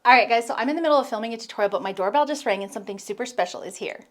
All right, guys, so I'm in the middle of filming a tutorial, but my doorbell just rang and something super special is here.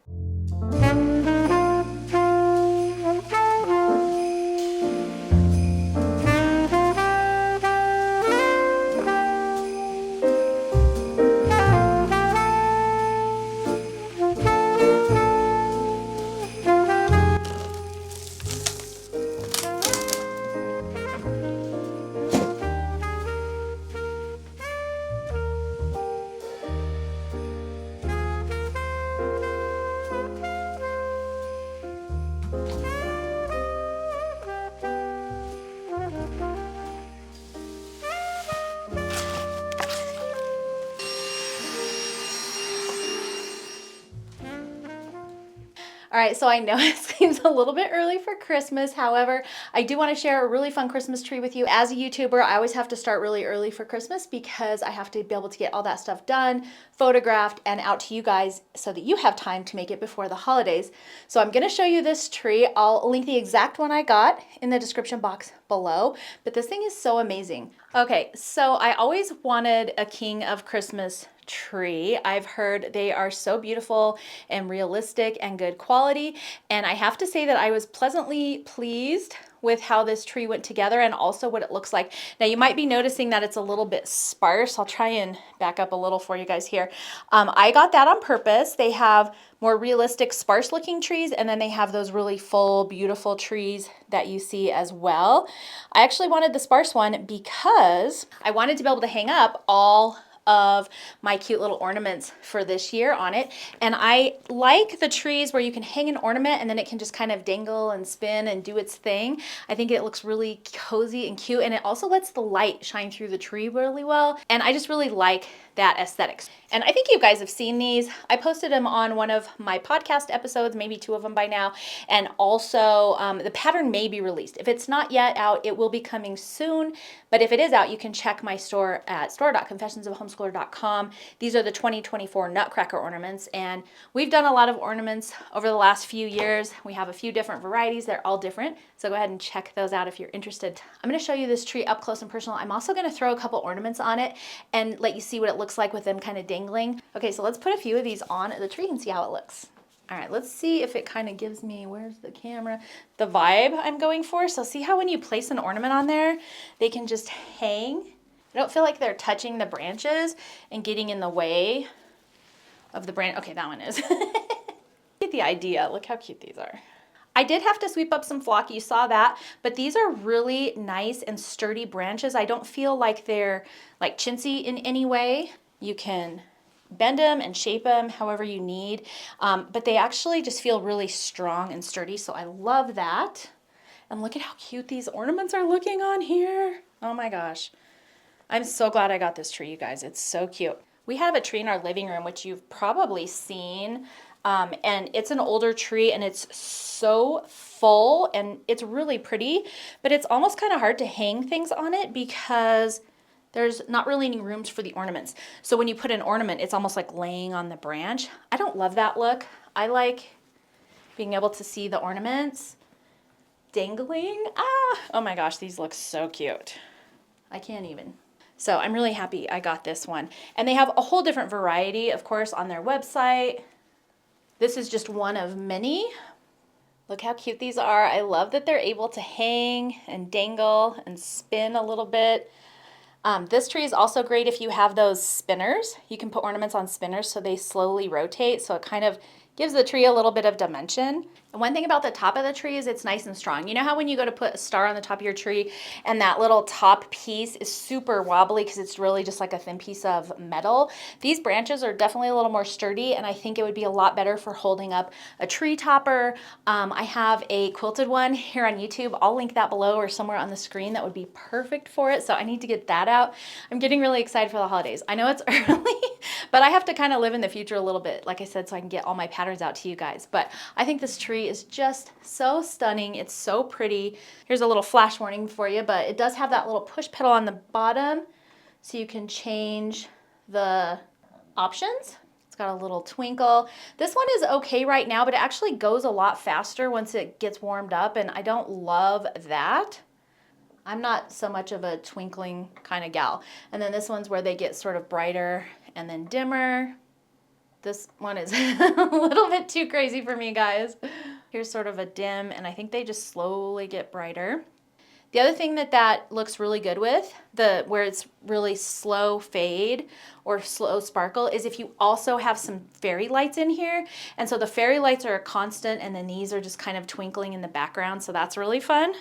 All right, so I know it seems a little bit early for Christmas. However, I do want to share a really fun Christmas tree with you. As a YouTuber, I always have to start really early for Christmas because I have to be able to get all that stuff done, photographed, and out to you guys so that you have time to make it before the holidays. So I'm going to show you this tree. I'll link the exact one I got in the description box below, but this thing is so amazing. Okay, so I always wanted a King of Christmas tree. I've heard they are so beautiful and realistic and good quality, and I have to say that I was pleasantly pleased with how this tree went together and also what it looks like. Now you might be noticing that it's a little bit sparse. I'll try and back up a little for you guys here. I got that on purpose. They have more realistic sparse looking trees, and then they have those really full beautiful trees that you see as well. I actually wanted the sparse one because I wanted to be able to hang up all of my cute little ornaments for this year on it. And I like the trees where you can hang an ornament and then it can just kind of dangle and spin and do its thing. I think it looks really cozy and cute, and it also lets the light shine through the tree really well. And I just really like that aesthetics. And I think you guys have seen these. I posted them on one of my podcast episodes, maybe 2 of them by now. And also the pattern may be released. If it's not yet out, it will be coming soon. But if it is out, you can check my store at store.confessionsofhomeschooler.com. These are the 2024 Nutcracker ornaments. And we've done a lot of ornaments over the last few years. We have a few different varieties. They're all different. So go ahead and check those out if you're interested. I'm going to show you this tree up close and personal. I'm also going to throw a couple ornaments on it and let you see what it looks like with them kind of dangling. Okay, so let's put a few of these on the tree and see how it looks. All right, let's see if it kind of gives me, where's the camera, the vibe I'm going for. So see how when you place an ornament on there, they can just hang. I don't feel like they're touching the branches and getting in the way of the branch. Okay, that one is. Get the idea. Look how cute these are. I did have to sweep up some flock, you saw that, but these are really nice and sturdy branches. I don't feel like they're like chintzy in any way. You can bend them and shape them however you need, but they actually just feel really strong and sturdy, so I love that. And look at how cute these ornaments are looking on here. Oh my gosh. I'm so glad I got this tree, you guys. It's so cute. We have a tree in our living room, which you've probably seen, and it's an older tree, and it's so full, and it's really pretty, but it's almost kind of hard to hang things on it because there's not really any rooms for the ornaments. So when you put an ornament, it's almost like laying on the branch. I don't love that look. I like being able to see the ornaments dangling. Oh my gosh, these look so cute. I can't even. So I'm really happy I got this one. And they have a whole different variety, of course, on their website. This is just one of many. Look how cute these are. I love that they're able to hang and dangle and spin a little bit. This tree is also great if you have those spinners. You can put ornaments on spinners so they slowly rotate, so it kind of gives the tree a little bit of dimension. And one thing about the top of the tree is it's nice and strong. You know how when you go to put a star on the top of your tree and that little top piece is super wobbly because it's really just like a thin piece of metal? These branches are definitely a little more sturdy, and I think it would be a lot better for holding up a tree topper. I have a quilted one here on YouTube. I'll link that below or somewhere on the screen that would be perfect for it, so I need to get that out. I'm getting really excited for the holidays. I know it's early, but I have to kind of live in the future a little bit, like I said, so I can get all my patterns out to you guys. But I think this tree is just so stunning. It's so pretty. Here's a little flash warning for you, but it does have that little push pedal on the bottom so you can change the options. It's got a little twinkle. This one is okay right now, but it actually goes a lot faster once it gets warmed up, and I don't love that. I'm not so much of a twinkling kind of gal. And then this one's where they get sort of brighter and then dimmer. This one is a little bit too crazy for me, guys. Here's sort of a dim, and I think they just slowly get brighter. The other thing that looks really good with, where it's really slow fade or slow sparkle, is if you also have some fairy lights in here. And so the fairy lights are a constant, and then these are just kind of twinkling in the background, so that's really fun.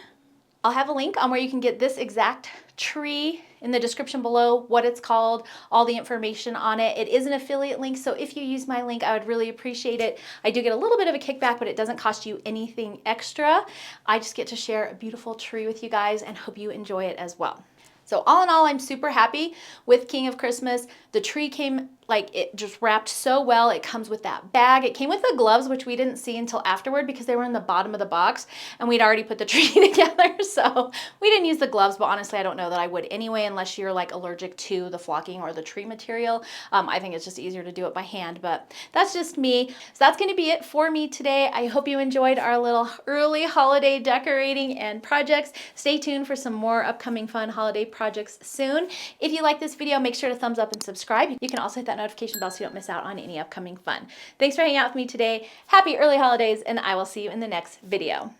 I'll have a link on where you can get this exact tree in the description below, what it's called, all the information on it. It is an affiliate link, so if you use my link, I would really appreciate it. I do get a little bit of a kickback, but it doesn't cost you anything extra. I just get to share a beautiful tree with you guys and hope you enjoy it as well. So all in all, I'm super happy with King of Christmas. The tree came, like, it just wrapped so well. It comes with that bag. It came with the gloves, which we didn't see until afterward because they were in the bottom of the box and we'd already put the tree together. So we didn't use the gloves, but honestly, I don't know that I would anyway, unless you're like allergic to the flocking or the tree material. I think it's just easier to do it by hand, but that's just me. So that's going to be it for me today. I hope you enjoyed our little early holiday decorating and projects. Stay tuned for some more upcoming fun holiday projects soon. If you like this video, make sure to thumbs up and subscribe. You can also hit that notification bell so you don't miss out on any upcoming fun. Thanks for hanging out with me today. Happy early holidays, and I will see you in the next video.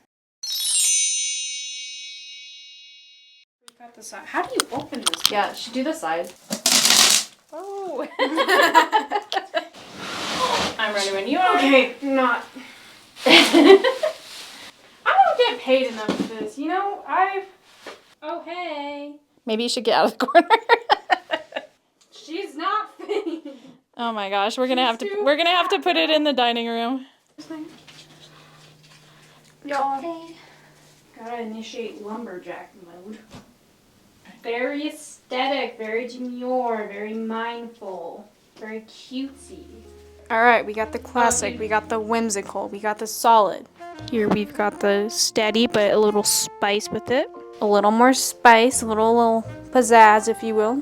Got the side. How do you open this? Yeah, should do the side. Oh. I'm ready when you are. Okay, not. I don't get paid enough for this. You know, Oh, hey. Maybe you should get out of the corner. She's not finished. Oh my gosh, we're gonna have to put it in the dining room. Y'all, gotta initiate lumberjack mode. Very aesthetic, very demure, very mindful, very cutesy. Alright, we got the classic, we got the whimsical, we got the solid. Here we've got the steady, but a little spice with it. A little more spice, a little pizzazz, if you will.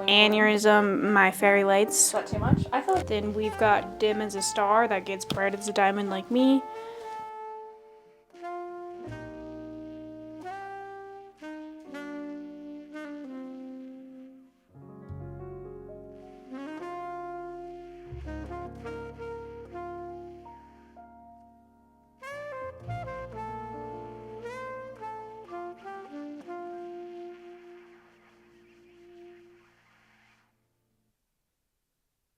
And here's my fairy lights. Is that too much? I feel like Then we've got dim as a star that gets bright as a diamond like me.